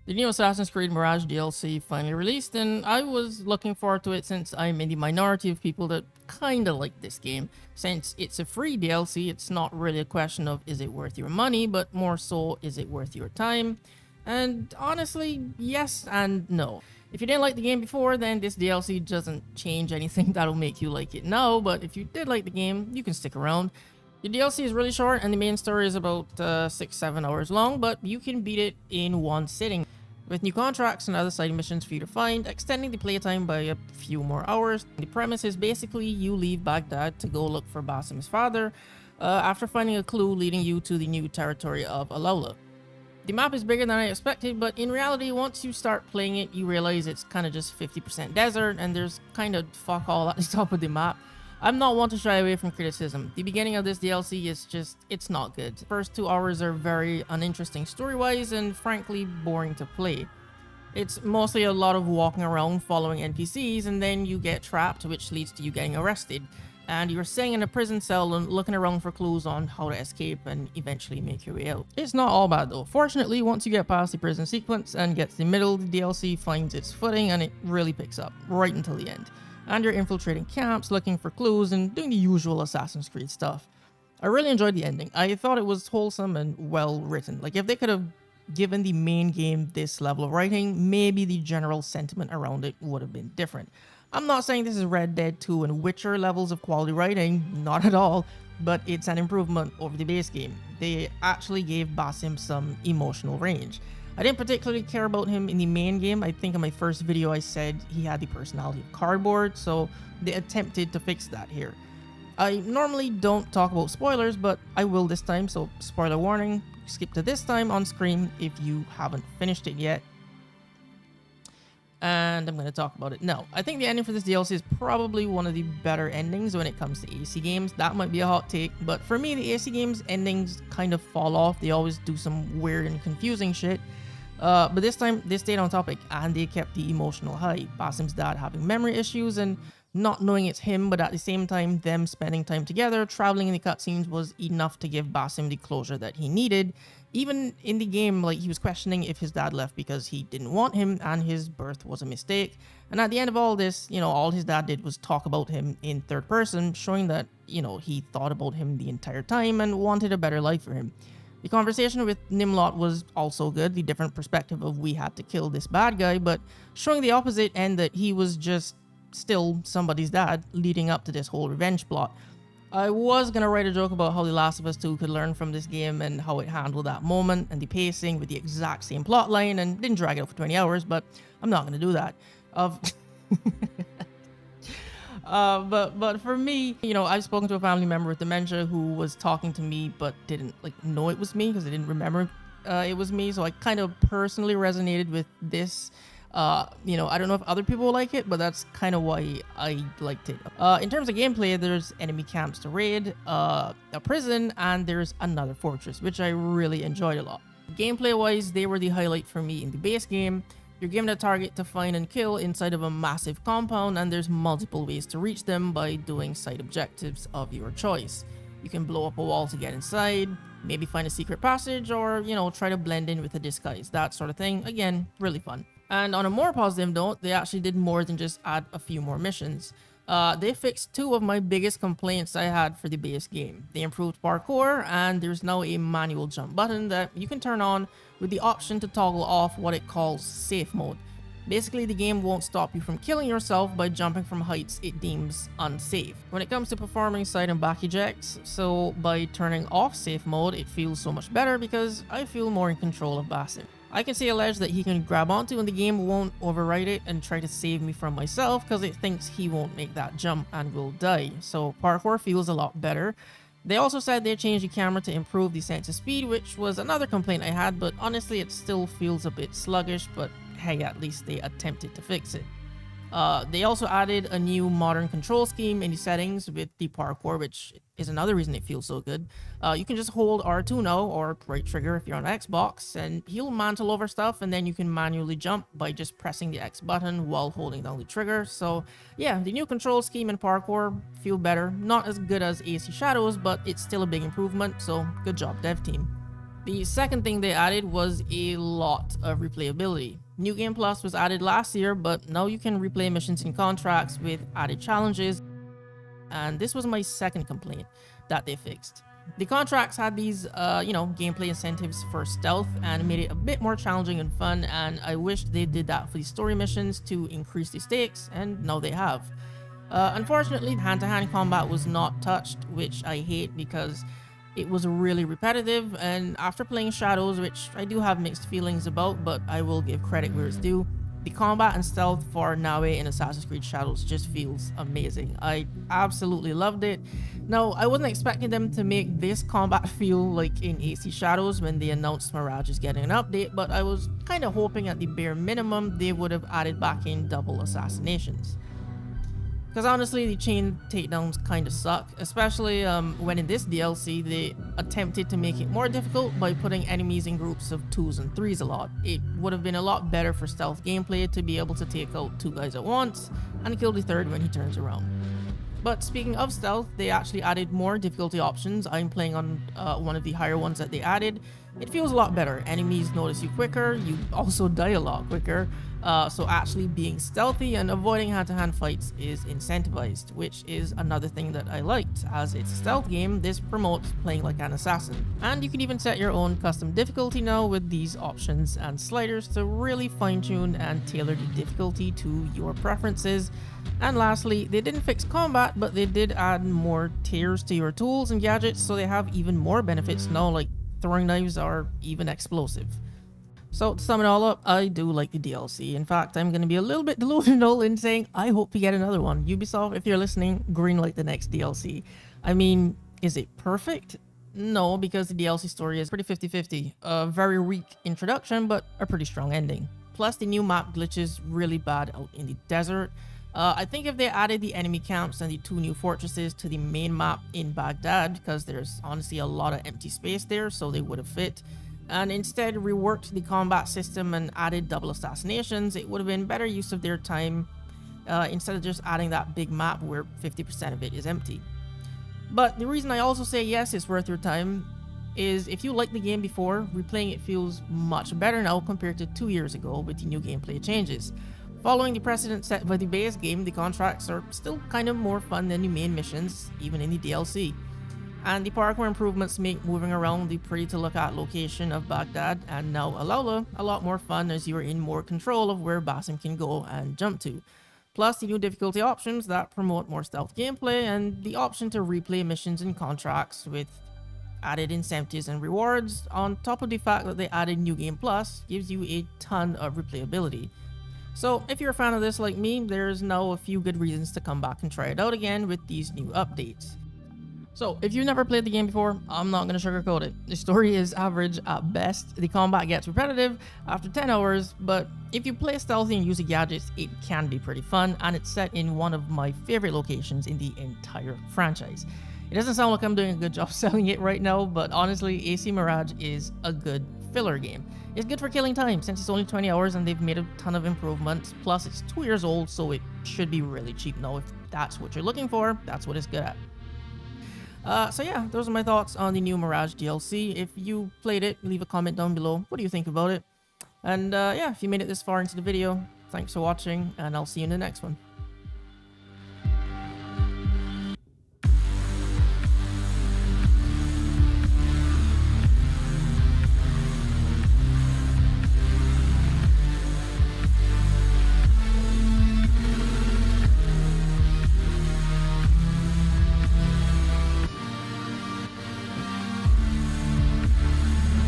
The new Assassin's Creed Mirage DLC finally released, and I was looking forward to it since I'm in the minority of people that kinda like this game. Since it's a free DLC, it's not really a question of is it worth your money, but more so is it worth your time? And honestly, yes and no. If you didn't like the game before, then this DLC doesn't change anything that'll make you like it now, but if you did like the game, you can stick around. The DLC is really short and the main story is about 6-7 hours long, but you can beat it in one sitting, with new contracts and other side missions for you to find, extending the playtime by a few more hours. The premise is basically you leave Baghdad to go look for Basim's father after finding a clue leading you to the new territory of Alaula. The map is bigger than I expected, but in reality, once you start playing it, you realize it's kind of just 50% desert and there's kind of fuck all at the top of the map. I'm not one to shy away from criticism. The beginning of this DLC is just, it's not good. The first 2 hours are very uninteresting story-wise and frankly boring to play. It's mostly a lot of walking around following NPCs and then you get trapped, which leads to you getting arrested. And you're sitting in a prison cell and looking around for clues on how to escape and eventually make your way out. It's not all bad though. Fortunately, once you get past the prison sequence and get to the middle, the DLC finds its footing and it really picks up, right until the end. And you're infiltrating camps, looking for clues, and doing the usual Assassin's Creed stuff. I really enjoyed the ending. I thought it was wholesome and well written. Like, if they could have given the main game this level of writing, maybe the general sentiment around it would have been different. I'm not saying this is Red Dead 2 and Witcher levels of quality writing, not at all, but it's an improvement over the base game. They actually gave Basim some emotional range. I didn't particularly care about him in the main game. I think in my first video I said he had the personality of cardboard, so they attempted to fix that here. I normally don't talk about spoilers, but I will this time, so spoiler warning, skip to this time on screen if you haven't finished it yet. And I'm going to talk about it now. I think the ending for this DLC is probably one of the better endings when it comes to AC games. That might be a hot take, but for me, the AC games endings kind of fall off. They always do some weird and confusing shit. But this time, they stayed on topic and they kept the emotional high. Basim's dad having memory issues and not knowing it's him, but at the same time, them spending time together, traveling in the cutscenes was enough to give Basim the closure that he needed. Even in the game, like, he was questioning if his dad left because he didn't want him and his birth was a mistake. And at the end of all this, you know, all his dad did was talk about him in third person, showing that, you know, he thought about him the entire time and wanted a better life for him. The conversation with Nimlot was also good, the different perspective of we had to kill this bad guy, but showing the opposite end that he was just still somebody's dad leading up to this whole revenge plot. I was gonna write a joke about how The Last of Us 2 could learn from this game and how it handled that moment and the pacing with the exact same plot line and didn't drag it out for 20 hours, but I'm not gonna do that. But for me, you know, I've spoken to a family member with dementia who was talking to me but didn't like know it was me because they didn't remember it was me. So I kind of personally resonated with this. You know, I don't know if other people like it, but that's kind of why I liked it. In terms of gameplay, there's enemy camps to raid, a prison, and there's another fortress, which I really enjoyed a lot. Gameplay-wise, they were the highlight for me in the base game. You're given a target to find and kill inside of a massive compound, and there's multiple ways to reach them by doing side objectives of your choice. You can blow up a wall to get inside, maybe find a secret passage, or, you know, try to blend in with a disguise, that sort of thing. Again, really fun. And on a more positive note, they actually did more than just add a few more missions. They fixed 2 of my biggest complaints I had for the base game. They improved parkour, and there's now a manual jump button that you can turn on with the option to toggle off what it calls safe mode. Basically, the game won't stop you from killing yourself by jumping from heights it deems unsafe. When it comes to performing side and back ejects, so by turning off safe mode, it feels so much better because I feel more in control of Basim. I can see a ledge that he can grab onto and the game won't override it and try to save me from myself because it thinks he won't make that jump and will die. So parkour feels a lot better. They also said they changed the camera to improve the sense of speed, which was another complaint I had, but honestly it still feels a bit sluggish, but hey, at least they attempted to fix it. They also added a new modern control scheme in the settings with the parkour, which is another reason it feels so good. You can just hold R2 now, or right trigger if you're on Xbox, and he'll mantle over stuff, and then you can manually jump by just pressing the X button while holding down the trigger. So yeah, the new control scheme in parkour feel better. Not as good as AC Shadows, but it's still a big improvement, so good job, dev team. The second thing they added was a lot of replayability. New Game Plus was added last year, but now you can replay missions in contracts with added challenges, and this was my second complaint that they fixed. The contracts had these, gameplay incentives for stealth and made it a bit more challenging and fun, and I wished they did that for the story missions to increase the stakes, and now they have. Unfortunately, hand-to-hand combat was not touched, which I hate because it was really repetitive, and after playing Shadows, which I do have mixed feelings about, but I will give credit where it's due, the combat and stealth for Nawe in Assassin's Creed Shadows just feels amazing. I absolutely loved it. Now, I wasn't expecting them to make this combat feel like in AC Shadows when they announced Mirage is getting an update, but I was kind of hoping at the bare minimum they would have added back in double assassinations. Because honestly, the chain takedowns kind of suck, especially when in this DLC they attempted to make it more difficult by putting enemies in groups of 2s and 3s a lot. It would have been a lot better for stealth gameplay to be able to take out 2 guys at once and kill the 3rd when he turns around. But speaking of stealth, they actually added more difficulty options. I'm playing on one of the higher ones that they added. It feels a lot better. Enemies notice you quicker, you also die a lot quicker. So actually being stealthy and avoiding hand-to-hand fights is incentivized, which is another thing that I liked. As it's a stealth game, this promotes playing like an assassin. And you can even set your own custom difficulty now with these options and sliders to really fine-tune and tailor the difficulty to your preferences. And lastly, they didn't fix combat, but they did add more tiers to your tools and gadgets, so they have even more benefits now, like throwing knives or even explosive. So to sum it all up, I do like the DLC. In fact, I'm going to be a little bit delusional in saying I hope we get another one. Ubisoft, if you're listening, greenlight the next DLC. I mean, is it perfect? No, because the DLC story is pretty 50-50. A very weak introduction, but a pretty strong ending. Plus, the new map glitches really bad out in the desert. I think if they added the enemy camps and the 2 new fortresses to the main map in Baghdad, because there's honestly a lot of empty space there, so they would have fit, and instead reworked the combat system and added double assassinations, it would have been better use of their time instead of just adding that big map where 50% of it is empty. But the reason I also say yes, it's worth your time, is if you liked the game before, replaying it feels much better now compared to 2 years ago with the new gameplay changes. Following the precedent set by the base game, the contracts are still kind of more fun than the main missions, even in the DLC. And the parkour improvements make moving around the pretty to look at location of Baghdad and now Alaula a lot more fun as you are in more control of where Basim can go and jump to. Plus the new difficulty options that promote more stealth gameplay and the option to replay missions and contracts with added incentives and rewards, on top of the fact that they added New Game Plus gives you a ton of replayability. So if you're a fan of this like me, there's now a few good reasons to come back and try it out again with these new updates. So if you've never played the game before, I'm not going to sugarcoat it. The story is average at best, the combat gets repetitive after 10 hours, but if you play stealthy and use the gadgets, it can be pretty fun, and it's set in one of my favorite locations in the entire franchise. It doesn't sound like I'm doing a good job selling it right now, but honestly, AC Mirage is a good filler game. It's good for killing time since it's only 20 hours and they've made a ton of improvements, plus it's 2 years old, so it should be really cheap now. If that's what you're looking for, that's what it's good at. So yeah, those are my thoughts on the new Mirage DLC. If you played it, leave a comment down below. What do you think about it? And yeah, if you made it this far into the video, thanks for watching, and I'll see you in the next one.